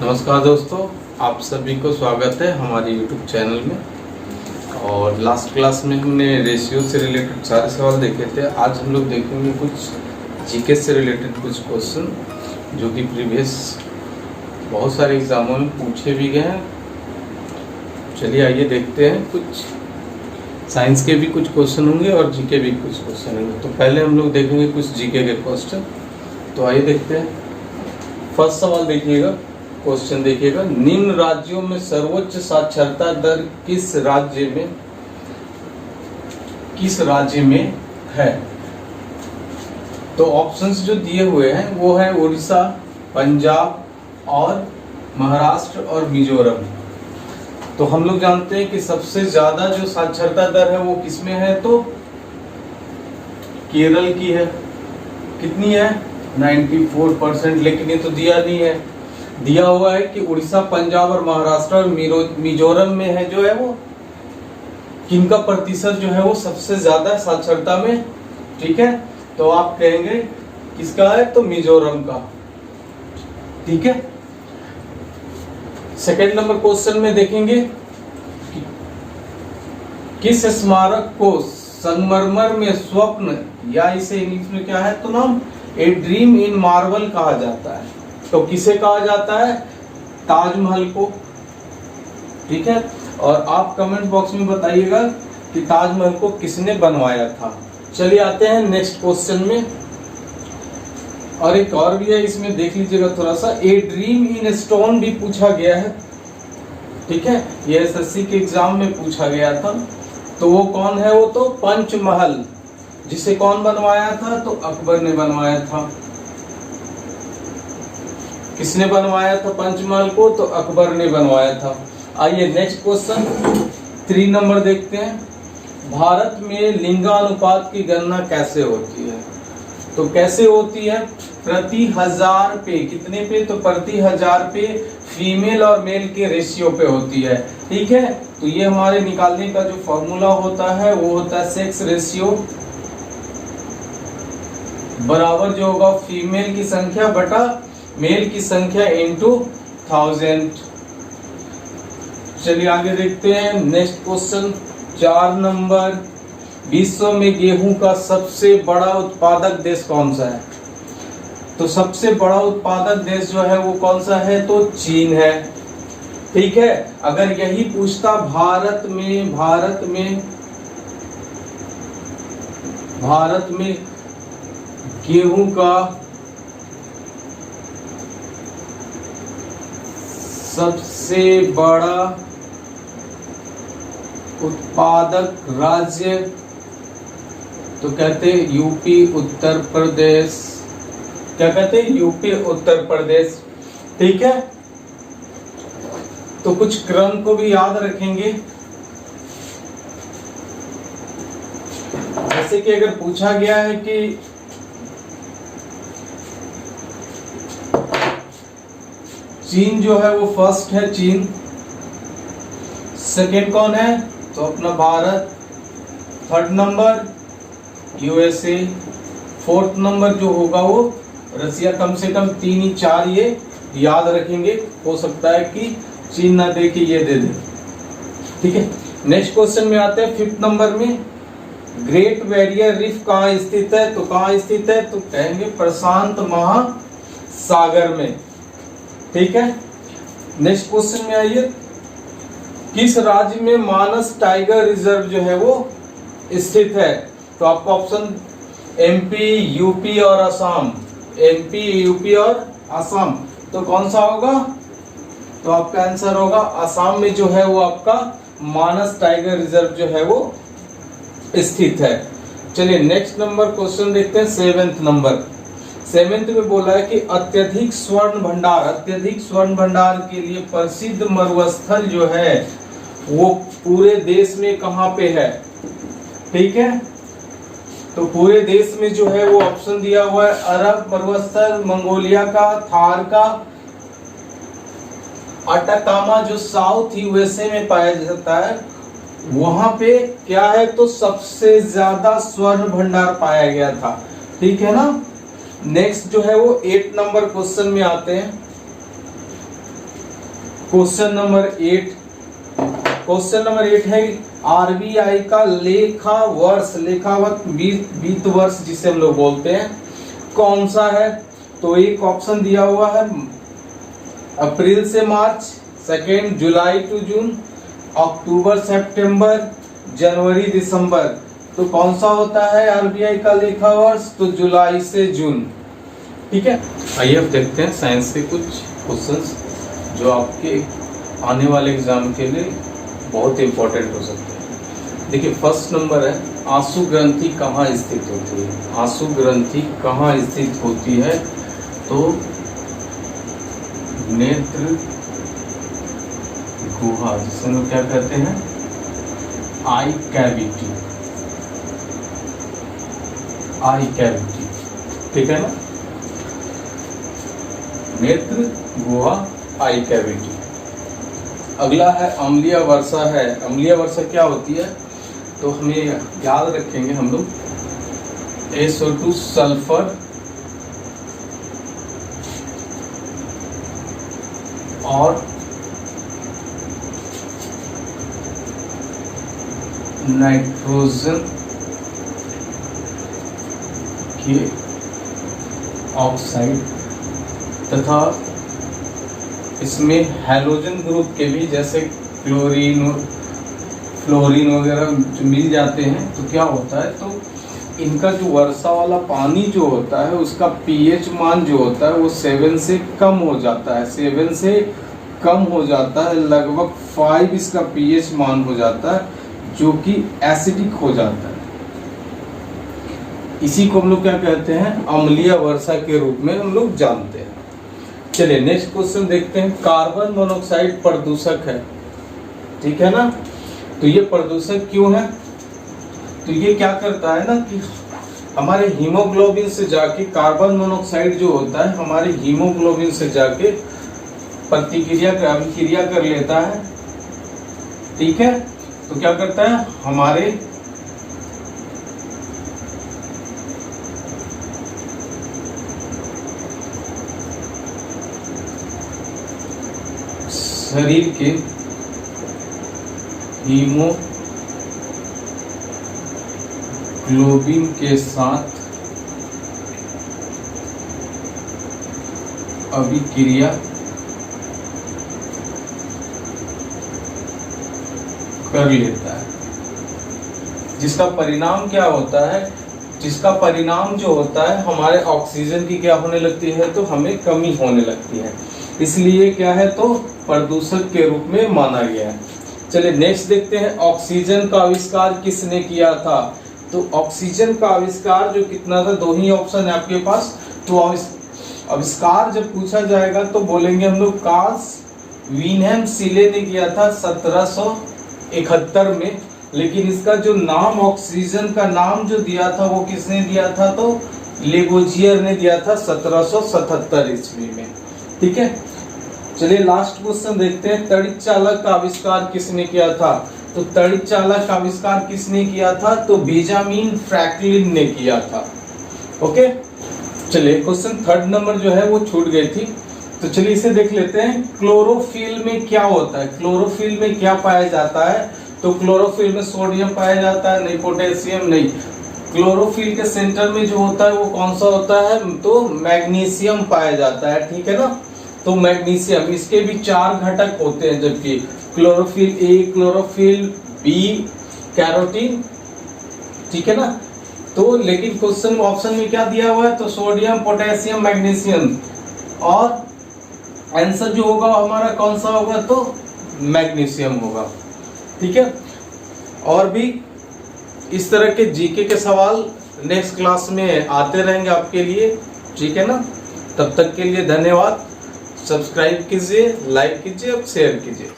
नमस्कार दोस्तों, आप सभी को स्वागत है हमारे YouTube चैनल में। और लास्ट क्लास में हमने रेशियो से रिलेटेड सारे सवाल देखे थे। आज हम लोग देखेंगे कुछ जीके से रिलेटेड कुछ क्वेश्चन जो कि प्रीवियस बहुत सारे एग्जामों में पूछे भी गए हैं। चलिए आइए देखते हैं। कुछ साइंस के भी कुछ क्वेश्चन होंगे और जीके भी कुछ क्वेश्चन होंगे। तो पहले हम लोग देखेंगे कुछ जीके के क्वेश्चन। तो आइए देखते हैं। फर्स्ट सवाल देखिएगा, क्वेश्चन देखिएगा, निम्न राज्यों में सर्वोच्च साक्षरता दर किस राज्य में है? तो ऑप्शंस जो दिए हुए हैं वो है उड़ीसा, पंजाब और महाराष्ट्र और मिजोरम। तो हम लोग जानते हैं कि सबसे ज्यादा जो साक्षरता दर है वो किसमें है? तो केरल की है। कितनी है? 94%। लेकिन ये तो दिया नहीं है। दिया हुआ है कि उड़ीसा, पंजाब और महाराष्ट्र और मिजोरम में है जो है वो किनका प्रतिशत जो है वो सबसे ज्यादा साक्षरता में। ठीक है, तो आप कहेंगे किसका है? तो मिजोरम का। ठीक है। सेकंड नंबर क्वेश्चन में देखेंगे कि किस स्मारक को संगमरमर में स्वप्न, या इसे इंग्लिश में क्या है तो नाम ए ड्रीम इन मार्बल कहा जाता है? तो किसे कहा जाता है? ताजमहल को। ठीक है। और आप कमेंट बॉक्स में बताइएगा कि ताजमहल को किसने बनवाया था। चलिए आते हैं नेक्स्ट क्वेश्चन में। और एक और भी है, इसमें देख लीजिएगा थोड़ा सा। ए ड्रीम इन स्टोन भी पूछा गया है। ठीक है, ये एसएससी के एग्जाम में पूछा गया था। तो वो कौन है? वो तो पंचमहल, जिसे कौन बनवाया था? तो अकबर ने बनवाया था। किसने बनवाया था पंचमहल को? तो अकबर ने बनवाया था। आइए नेक्स्ट क्वेश्चन 3 नंबर देखते हैं। भारत में लिंगानुपात की गणना कैसे होती है? तो कैसे होती है? प्रति हजार पे। कितने पे? तो प्रति हजार पे फीमेल और मेल के रेशियो पे होती है। ठीक है, तो ये हमारे निकालने का जो फॉर्मूला होता है वो होता है सेक्स रेशियो बराबर जो होगा फीमेल की संख्या बटा मेल की संख्या इनटू 1000। चलिए आगे देखते हैं नेक्स्ट क्वेश्चन 4 नंबर। विश्व में गेहूं का सबसे बड़ा उत्पादक देश कौन सा है? तो सबसे बड़ा उत्पादक देश जो है वो कौन सा है? तो चीन है। ठीक है, अगर यही पूछता भारत में गेहूं का सबसे बड़ा उत्पादक राज्य, तो कहते हैं यूपी उत्तर प्रदेश। क्या कहते हैं? यूपी उत्तर प्रदेश। ठीक है, तो कुछ क्रम को भी याद रखेंगे। जैसे कि अगर पूछा गया है कि चीन जो है वो फर्स्ट है, चीन। सेकेंड कौन है? तो अपना Bharat. Third number USA. Fourth number जो होगा वो रसिया। कम से कम 3 ही 4 ये याद रखेंगे। हो सकता है कि चीन ना दे के ये दे दे। ठीक है, नेक्स्ट क्वेश्चन में आते हैं 5th नंबर में। ग्रेट बैरियर रीफ कहाँ स्थित है? तो कहाँ स्थित है? तो कहेंगे प्रशांत महासागर में। ठीक है, नेक्स्ट क्वेश्चन में आइए। किस राज्य में मानस टाइगर रिजर्व जो है वो स्थित है? तो आपका ऑप्शन एमपी, यूपी और असम। एमपी, यूपी और असम। तो कौन सा होगा? तो आपका आंसर होगा असम में जो है वो आपका मानस टाइगर रिजर्व जो है वो स्थित है। चलिए नेक्स्ट नंबर क्वेश्चन देखते हैं 7th नंबर। 7th में बोला है कि अत्यधिक स्वर्ण भंडार के लिए प्रसिद्ध मरुस्थल जो है वो पूरे देश में कहां पे है? ठीक है, तो पूरे देश में जो है वो ऑप्शन दिया हुआ है अरब मरुस्थल, मंगोलिया का, थार का, अटाकामा जो साउथ यूएसए में पाया जाता है वहां पे क्या है? तो सबसे ज्यादा स्वर्ण भंडार पाया गया था। ठीक है ना। नेक्स्ट जो है वो 8 नंबर क्वेश्चन में आते हैं। क्वेश्चन नंबर 8, क्वेश्चन नंबर 8 है आरबीआई का लेखा वर्ष, लेखावत वित्त वर्ष जिसे हम लोग बोलते हैं, कौन सा है? तो एक ऑप्शन दिया हुआ है अप्रैल से मार्च, सेकेंड जुलाई टू जून, अक्टूबर सितंबर, जनवरी दिसंबर। तो कौन सा होता है आरबीआई का लेखा वर्ष? तो जुलाई से जून। ठीक है, आइए अब देखते हैं साइंस के कुछ क्वेश्चंस जो आपके आने वाले एग्जाम के लिए बहुत इंपॉर्टेंट हो सकते हैं। देखिए फर्स्ट नंबर है आंसू ग्रंथि कहाँ स्थित होती है? आंसू ग्रंथि कहाँ स्थित होती है? तो नेत्र गुहा, जिसे हम लोग क्या कहते हैं, आई कैविटी, आई कैविटी। ठीक है ना, नेत्र गुहा, आई कैविटी। अगला है अम्लीय वर्षा है। अम्लीय वर्षा क्या होती है? तो हमें याद रखेंगे हम लोग SO2 सल्फर और नाइट्रोजन के ऑक्साइड तथा इसमें हैलोजन ग्रुप के भी, जैसे क्लोरीन, फ्लोरीन वगैरह जो मिल जाते हैं। तो क्या होता है, तो इनका जो वर्षा वाला पानी जो होता है उसका पीएच मान जो होता है वो 7 से कम हो जाता है, 7 से कम हो जाता है, लगभग 5 इसका पीएच मान हो जाता है, जो कि एसिडिक हो जाता है। इसी को हम लोग क्या कहते हैं, अम्लीय वर्षा के रूप में हम लोग जानते हैं। चलिए नेक्स्ट क्वेश्चन देखते हैं। कार्बन मोनोऑक्साइड प्रदूषक है, ठीक है ना। तो ये प्रदूषक क्यों है? तो ये क्या करता है ना कि हमारे हीमोग्लोबिन से जाके, कार्बन मोनोऑक्साइड जो होता है हमारे हीमोग्लोबिन से जाके अभिक्रिया कर लेता है। ठीक है, तो क्या करता है, हमारे शरीर के हीमोग्लोबिन के साथ अभिक्रिया कर लेता है, जिसका परिणाम क्या होता है, जिसका परिणाम जो होता है हमारे ऑक्सीजन की क्या होने लगती है, तो हमें कमी होने लगती है। इसलिए क्या है, तो प्रदूषक के रूप में माना गया है। चलिए नेक्स्ट देखते हैं, ऑक्सीजन का आविष्कार किसने किया था? तो ऑक्सीजन का आविष्कार जो कितना था, 2 ही ऑप्शन है आपके पास। तो आविष्कार जब पूछा जाएगा तो बोलेंगे हम लोग कार्ल विल्हेम शीले ने किया था 1771 में। लेकिन इसका जो नाम, ऑक्सीजन का नाम जो दिया था वो किसने दिया था, तो लेबोजियर ने दिया था 1777 ईस्वी में। ठीक है, चलिए लास्ट क्वेश्चन देखते हैं। तड़ित चालक का आविष्कार किसने किया था? तो तड़ित चालक का आविष्कार किसने किया था, तो बेंजामिन फ्रैंकलिन ने किया था। ओके, चलिए क्वेश्चन 3rd नंबर जो है वो छूट गई थी, तो चलिए इसे देख लेते हैं। क्लोरोफिल में क्या होता है? क्लोरोफिल में क्या पाया जाता है? तो क्लोरोफिल में सोडियम पाया जाता है, नहीं पोटेशियम नहीं। क्लोरोफिल के सेंटर में जो होता है वो कौन सा होता है, तो मैग्नीशियम पाया जाता है। ठीक है ना, तो मैग्नीशियम, इसके भी 4 घटक होते हैं, जबकि chlorophyll A, chlorophyll B, carotene. ठीक है ना, तो लेकिन क्वेश्चन ऑप्शन में क्या दिया हुआ है, तो सोडियम, पोटेशियम, मैग्नीशियम, और आंसर जो होगा हमारा कौन सा होगा, तो मैग्नीशियम होगा। ठीक है, और भी इस तरह के जीके के सवाल नेक्स्ट क्लास में आते रहेंगे आपके लिए। ठीक है ना, तब तक के लिए धन्यवाद। सब्सक्राइब कीजिए, लाइक कीजिए और शेयर कीजिए।